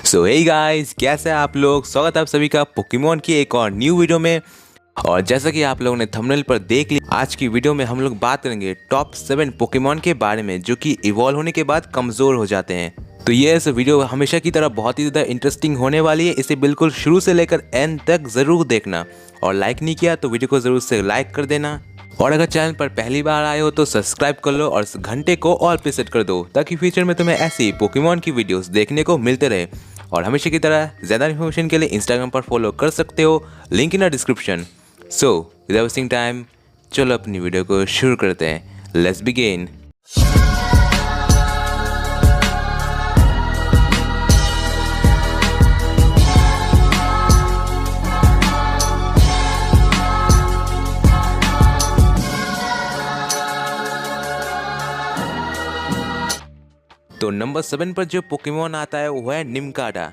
सो hey guys, कैसे हैं आप लोग। स्वागत है आप सभी का पोकेमॉन की एक और न्यू वीडियो में। और जैसा कि आप लोगों ने थंबनेल पर देख लिया, आज की वीडियो में हम लोग बात करेंगे टॉप 7 पोकेमॉन के बारे में जो कि इवॉल्व होने के बाद कमज़ोर हो जाते हैं। तो ये इस वीडियो हमेशा की तरह बहुत ही ज़्यादा इंटरेस्टिंग होने वाली है। इसे बिल्कुल शुरू से लेकर एंड तक ज़रूर देखना, और लाइक नहीं किया तो वीडियो को ज़रूर से लाइक कर देना। और अगर चैनल पर पहली बार आए हो तो सब्सक्राइब कर लो और इस घंटे को ऑल पे सेट कर दो, ताकि फ्यूचर में तुम्हें ऐसी पोकेमॉन की वीडियोस देखने को मिलते रहे। और हमेशा की तरह ज़्यादा इन्फॉर्मेशन के लिए इंस्टाग्राम पर फॉलो कर सकते हो, link in the description. So without wasting time, चलो अपनी वीडियो को शुरू करते हैं। Let's begin. तो नंबर 7 पर जो पोकेमॉन आता है वो है निमकाडा।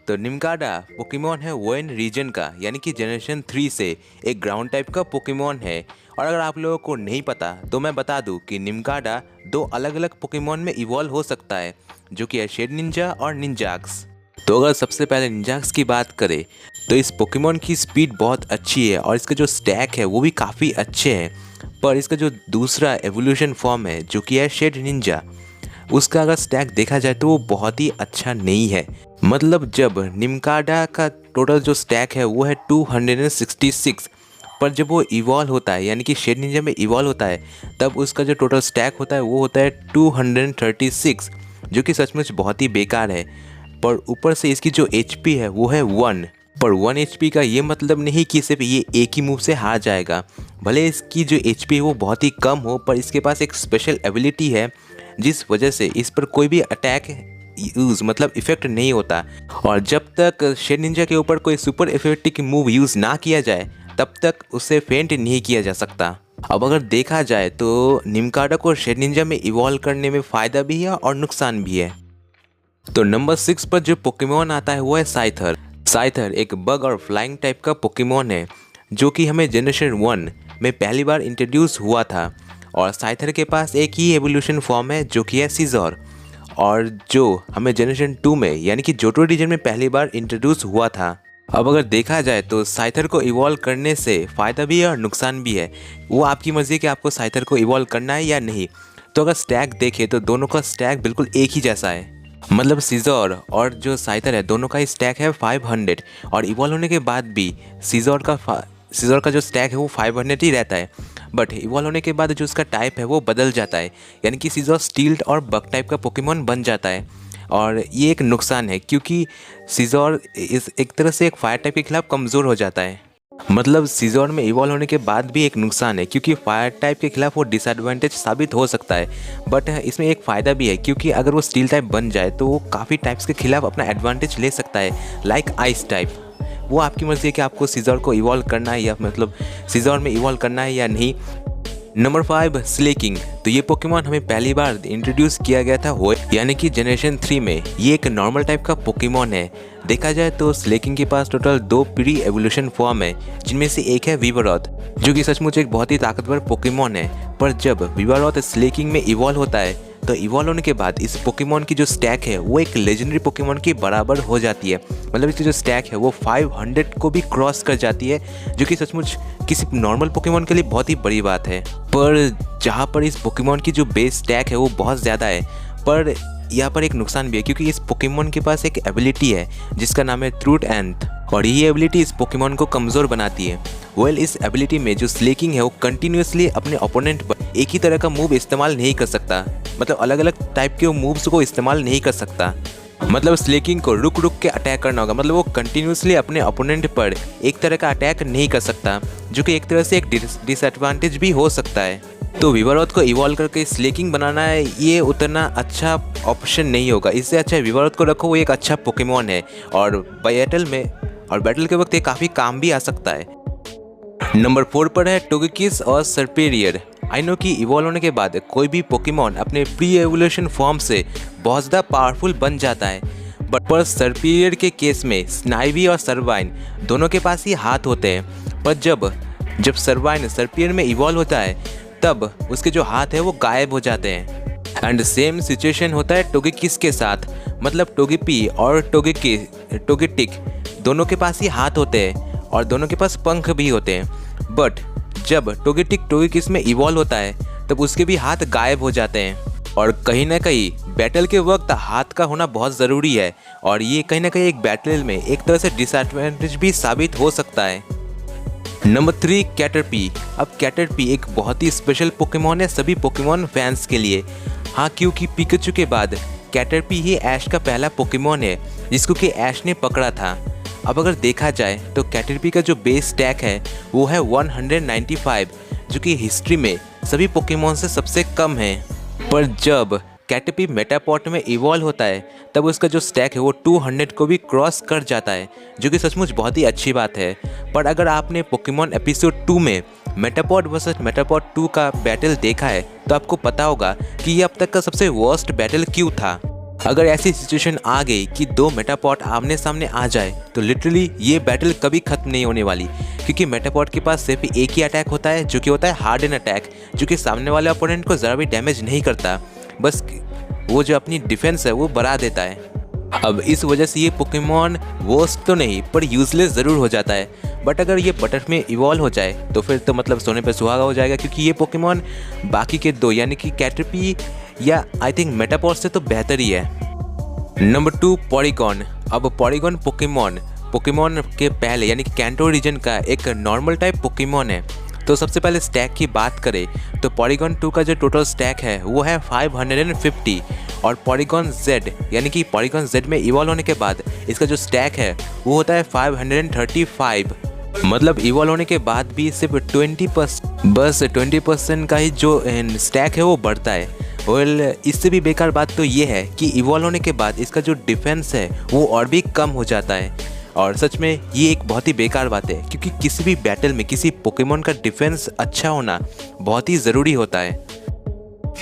तो निमकाडा पोकेमॉन है वोइन रीजन का, यानी कि जनरेशन 3 से एक ग्राउंड टाइप का पोकेमॉन है। और अगर आप लोगों को नहीं पता तो मैं बता दूं कि निमकाडा 2 अलग अलग पोकेमॉन में इवॉल्व हो सकता है, जो कि है शेडनिंजा और निंजाक्स। तो अगर सबसे पहले निंजाक्स की बात करें तो इस पोकेमॉन की स्पीड बहुत अच्छी है और इसका जो स्टैक है वो भी काफ़ी अच्छे हैं। पर इसका जो दूसरा एवोल्यूशन फॉर्म है जो कि है शेडनिंजा, उसका अगर स्टैक देखा जाए तो वो बहुत ही अच्छा नहीं है। मतलब जब निमकाडा का टोटल जो स्टैक है वो है 266, पर जब वो इवॉल्व होता है यानी कि शेडनिंजा में इवॉल्व होता है तब उसका जो टोटल स्टैक होता है वो होता है 236, जो कि सचमुच बहुत ही बेकार है। पर ऊपर से इसकी जो HP है वो है 1, पर 1 HP का ये मतलब नहीं कि सिर्फ ये एक ही मूव से हार जाएगा। भले इसकी जो HP है वो बहुत ही कम हो, पर इसके पास एक स्पेशल एबिलिटी है जिस वजह से इस पर कोई भी अटैक यूज़ मतलब इफेक्ट नहीं होता। और जब तक शेडनिंजा के ऊपर कोई सुपर इफेक्टिव मूव यूज़ ना किया जाए तब तक उसे फेंट नहीं किया जा सकता। अब अगर देखा जाए तो निमकाडा को शेडनिंजा में इवॉल्व करने में फ़ायदा भी है और नुकसान भी है। तो नंबर 6 पर जो पोकेमॉन आता है वो है साइथर। साइथर एक बग और फ्लाइंग टाइप का पोकेमॉन है जो कि हमें जनरेशन 1 में पहली बार इंट्रोड्यूस हुआ था। और साइथर के पास एक ही एवोल्यूशन फॉर्म है जो कि है सीजर, और जो हमें जनरेशन 2 में यानी कि जोटो रीजन में पहली बार इंट्रोड्यूस हुआ था। अब अगर देखा जाए तो साइथर को इवॉल्व करने से फ़ायदा भी है और नुकसान भी है। वो आपकी मर्ज़ी है कि आपको साइथर को इवॉल्व करना है या नहीं। तो अगर स्टैक देखें तो दोनों का स्टैक बिल्कुल एक ही जैसा है। मतलब सीजर और जो साइथर है दोनों का स्टैक है 500, और इवॉल्व होने के बाद भी सीजर का जो स्टैक है वो 500 ही रहता है। बट इवॉल्व होने के बाद जो उसका टाइप है वो बदल जाता है, यानी कि सीजर स्टील और बग टाइप का पोकेमॉन बन जाता है। और ये एक नुकसान है क्योंकि सीजर इस एक तरह से एक फायर टाइप के खिलाफ कमज़ोर हो जाता है। मतलब सीजर में इवॉल्व होने के बाद भी एक नुकसान है क्योंकि फायर टाइप के खिलाफ वो डिसएडवांटेज साबित हो सकता है। बट इसमें एक फ़ायदा भी है क्योंकि अगर वो स्टील टाइप बन जाए तो वो काफ़ी टाइप्स के खिलाफ अपना एडवांटेज ले सकता है, लाइक आइस टाइप। वो आपकी मर्ज़ी है कि आपको सीजर को इवॉल्व करना है या मतलब सीजर में इवॉल्व करना है या नहीं। Number 5 slaking. तो ये पोकेमॉन हमें पहली बार इंट्रोड्यूस किया गया था वो यानी कि जनरेशन 3 में। ये एक नॉर्मल टाइप का पोकेमॉन है। देखा जाए तो स्लेकिंग के पास टोटल 2 प्री एवोल्यूशन फॉर्म है, जिनमें से एक है वीवरॉथ, जो कि सचमुच एक बहुत ही ताकतवर पोकेमॉन है। पर जब वीवरॉथ स्लेकिंग में इवॉल्व होता है तो इवॉल्व होने के बाद इस पोकेमॉन की जो स्टैक है वो एक लेजेंडरी पोकेमॉन के बराबर हो जाती है। मतलब इसकी जो स्टैक है वो 500 को भी क्रॉस कर जाती है, जो कि सचमुच किसी नॉर्मल पोकेमॉन के लिए बहुत ही बड़ी बात है। पर जहाँ पर इस पोकेमॉन की जो बेस स्टैक है वो बहुत ज़्यादा है, पर यहाँ पर एक नुकसान भी है क्योंकि इस पोकेमॉन के पास एक एबिलिटी है जिसका नाम है ट्रूथ एंथ, और ये एबिलिटी इस पोकेमॉन को कमज़ोर बनाती है। इस एबिलिटी में जो स्लेकिंग है वो कंटिन्यूसली अपने ओपोनेंट पर एक ही तरह का मूव इस्तेमाल नहीं कर सकता। मतलब अलग अलग टाइप के मूव्स को इस्तेमाल नहीं कर सकता। मतलब स्लेकिंग को रुक रुक के अटैक करना होगा। मतलब वो कंटिन्यूसली अपने ओपोनेंट पर एक तरह का अटैक नहीं कर सकता, जो कि एक तरह से एक डिसएडवांटेज भी हो सकता है। तो वीवरॉथ को इवॉल्व करके स्लेकिंग बनाना है, ये उतना अच्छा ऑप्शन नहीं होगा। इससे अच्छा वीवरॉथ को रखो, वो एक अच्छा पोकेमॉन है और बैटल के वक्त ये काफ़ी काम भी आ सकता है। नंबर 4 पर है टोगेकिस और सर्पेरियर। आई नो कि इवॉल्व होने के बाद कोई भी पोकेमॉन अपने प्री एवोल्यूशन फॉर्म से बहुत ज़्यादा पावरफुल बन जाता है, बट पर सर्पेरियर के केस में स्नाइवी और सर्वाइन दोनों के पास ही हाथ होते हैं। पर जब सर्वाइन सर्पेरियर में इवॉल्व होता है तब उसके जो हाथ है वो गायब हो जाते हैं। एंड सेम सिचुएशन होता है टोगेकिस के साथ, मतलब टोगेपी और टोगेटिक दोनों के पास ही हाथ होते हैं और दोनों के पास पंख भी होते हैं। बट जब टोगेटिक टोगेकिस में इवॉल्व होता है तब उसके भी हाथ गायब हो जाते हैं। और कहीं ना कहीं बैटल के वक्त हाथ का होना बहुत ज़रूरी है और ये कहीं ना कहीं एक बैटल में एक तरह से डिसएडवांटेज भी साबित हो सकता है। Number 3 Caterpie. अब कैटरपी एक बहुत ही स्पेशल पोकेमॉन है सभी पोकेमॉन फैंस के लिए। हाँ, क्योंकि पिकाचू के बाद कैटरपी ही ऐश का पहला पोकेमॉन है जिसको कि ऐश ने पकड़ा था। अब अगर देखा जाए तो कैटरपी का जो बेस स्टैक है वो है 195, जो कि हिस्ट्री में सभी पोकेमॉन से सबसे कम है। पर जब कैटरपी मेटापॉट में इवॉल्व होता है तब उसका जो स्टैक है वो 200 को भी क्रॉस कर जाता है, जो कि सचमुच बहुत ही अच्छी बात है। पर अगर आपने पोकेमॉन एपिसोड 2 में मेटापॉड वर्सेस मेटापॉड 2 का बैटल देखा है तो आपको पता होगा कि ये अब तक का सबसे वर्स्ट बैटल क्यों था। अगर ऐसी सिचुएशन आ गई कि दो मेटापॉड आमने सामने आ जाए तो लिटरली ये बैटल कभी खत्म नहीं होने वाली, क्योंकि मेटापॉड के पास सिर्फ एक ही अटैक होता है जो कि होता है हार्डन अटैक, जो कि सामने वाले ओपोनेंट को ज़रा भी डैमेज नहीं करता, बस वो जो अपनी डिफेंस है वो बढ़ा देता है। अब इस वजह से ये पोकेमॉन वर्स्ट तो नहीं पर यूजलेस ज़रूर हो जाता है। बट अगर ये बटर में इवॉल्व हो जाए तो फिर तो मतलब सोने पे सुहागा हो जाएगा, क्योंकि ये पोकेमॉन बाकी के दो यानी कि कैटरपी या आई थिंक मेटापॉड से तो बेहतर ही है। Number 2 polygon. अब पॉलीगॉन पोकेमॉन के पहले यानी कि कैंटो रीजन का एक नॉर्मल टाइप पोकेमॉन है। तो सबसे पहले स्टैक की बात करें तो पॉलीगॉन 2 का जो टोटल स्टैक है वो है 550 और पॉलीगॉन जेड यानी कि पॉलीगॉन जेड में इवॉल्व होने के बाद इसका जो स्टैक है वो होता है 535। मतलब इवॉल्व होने के बाद भी सिर्फ 20% का ही जो स्टैक है वो बढ़ता है। वेल, इससे भी बेकार बात तो ये है कि इवॉल्व होने के बाद इसका जो डिफेंस है वो और भी कम हो जाता है। और सच में ये एक बहुत ही बेकार बात है, क्योंकि किसी भी बैटल में किसी पोकेमॉन का डिफेंस अच्छा होना बहुत ही ज़रूरी होता है।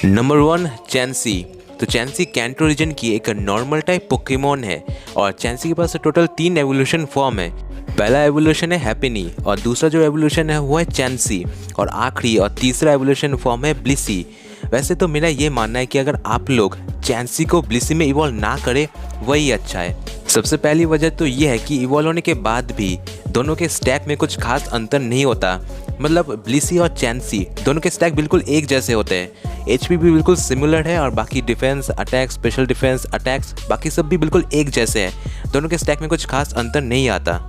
नंबर 1 चैंसी। तो चैंसी कैंटो रीजन की एक नॉर्मल टाइप पोकेमॉन है और चैंसी के पास टोटल 3 एवोल्यूशन फॉर्म है। पहला एवोल्यूशन है हैप्पीनी और दूसरा जो एवोल्यूशन है वो है चैंसी और आखिरी और तीसरा एवोल्यूशन फॉर्म है ब्लिसी। वैसे तो मेरा ये मानना है कि अगर आप लोग चैंसी को ब्लिसी में इवॉल्व ना करें वही अच्छा है। सबसे पहली वजह तो ये है कि इवॉल्व होने के बाद भी दोनों के स्टैक में कुछ खास अंतर नहीं होता। मतलब ब्लिसी और चैंसी दोनों के स्टैक बिल्कुल एक जैसे होते हैं, एचपी भी बिल्कुल सिमिलर है और बाकी defence attack special defence attacks बाकी सब भी बिल्कुल एक जैसे हैं। दोनों के स्टैक में कुछ खास अंतर नहीं आता।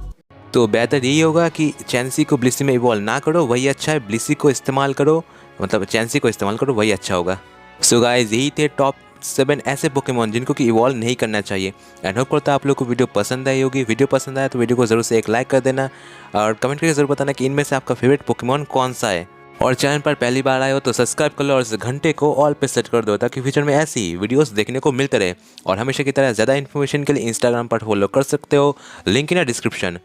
तो बेहतर यही होगा कि चैंसी को ब्लिसी में इवॉल्व ना करो वही अच्छा है, ब्लिसी को इस्तेमाल करो, मतलब चैंसी को इस्तेमाल करो वही अच्छा होगा। सो गाइस, यही थे टॉप 7 ऐसे पोकेमॉन जिनको कि इवॉल्व नहीं करना चाहिए। एंड होप करता है आप लोग को वीडियो पसंद आई होगी। वीडियो पसंद आया तो वीडियो को ज़रूर से एक लाइक कर देना और कमेंट करके ज़रूर बताना कि इनमें से आपका फेवरेट पोकेमॉन कौन सा है। और चैनल पर पहली बार आए हो तो सब्सक्राइब कर लो और इस घंटे को ऑल पे सेट कर दो ताकि फ्यूचर में ऐसी वीडियोस देखने को मिलते रहे। और हमेशा की तरह ज़्यादा इन्फॉर्मेशन के लिए इंस्टाग्राम पर फॉलो कर सकते हो, लिंक इन डिस्क्रिप्शन।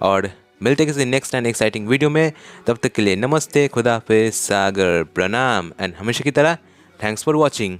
और मिलते किसी नेक्स्ट एंड एक्साइटिंग वीडियो में, तब तक के लिए नमस्ते, खुदा हाफिज़, सागर प्रणाम एंड हमेशा की तरह थैंक्स फॉर वॉचिंग।